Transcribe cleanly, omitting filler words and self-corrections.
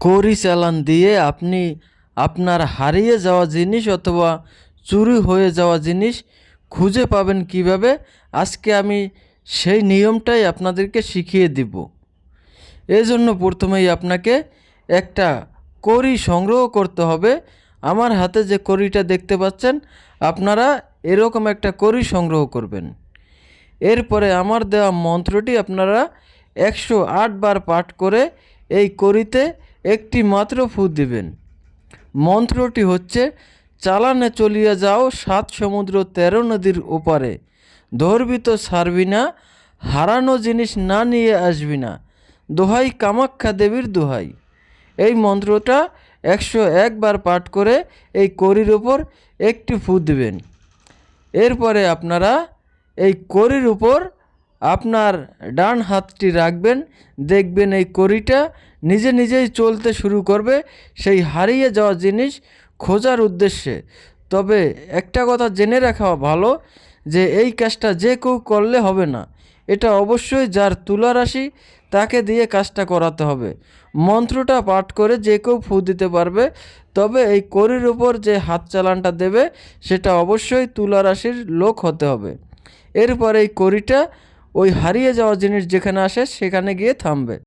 কড়ি চালান দিয়ে আপনি আপনার হারিয়ে যাওয়া জিনিস অথবা চুরি হয়ে যাওয়া জিনিস খুঁজে পাবেন কিভাবে, আজকে আমি সেই নিয়মটাই আপনাদেরকে শিখিয়ে দিব। এজন্য প্রথমেই আপনাকে একটা কড়ি সংগ্রহ করতে হবে। আমার হাতে যে কড়িটা দেখতে পাচ্ছেন, আপনারা এরকম একটা কড়ি সংগ্রহ করবেন। এরপরে আমার দেওয়া মন্ত্রটি আপনারা 108 বার পাঠ করে এই কড়িতে একটি মাত্র ফু দিবেন। মন্ত্রটি হচ্ছে, চালানে চলিয়া যাও 7 সমুদ্র 13 নদীর ওপারে, ধরবি তো ছাড়বি না, হারানো জিনিস না নিয়ে আসবি না, দোহাই কামাখ্যা দেবীর দোহাই। এই মন্ত্রটা 101 বার পাঠ করে এই কড়ির ওপর একটি ফু দিবেন। এরপরে আপনারা এই কড়ির উপর আপনার ডান হাতটি রাখবেন। দেখবেন এই কড়িটা নিজে নিজেই চলতে শুরু করবে সেই হারিয়ে যাওয়া জিনিস খোঁজার উদ্দেশ্যে। তবে একটা কথা জেনে রাখা ভালো যে এই কাজটা যে কেউ করলে হবে না, এটা অবশ্যই যার তুলা রাশি তাকে দিয়ে কাজটা করাতে হবে। মন্ত্রটা পাঠ করে যে কেউ ফু দিতে পারবে, তবে এই কড়ির উপর যে হাত চালানটা দেবে সেটা অবশ্যই তুলা রাশির লোক হতে হবে। এরপর এই কড়িটা ওই হারিয়ে যাওয়া জিনিস যেখানে আসে সেখানে গিয়ে থামবে।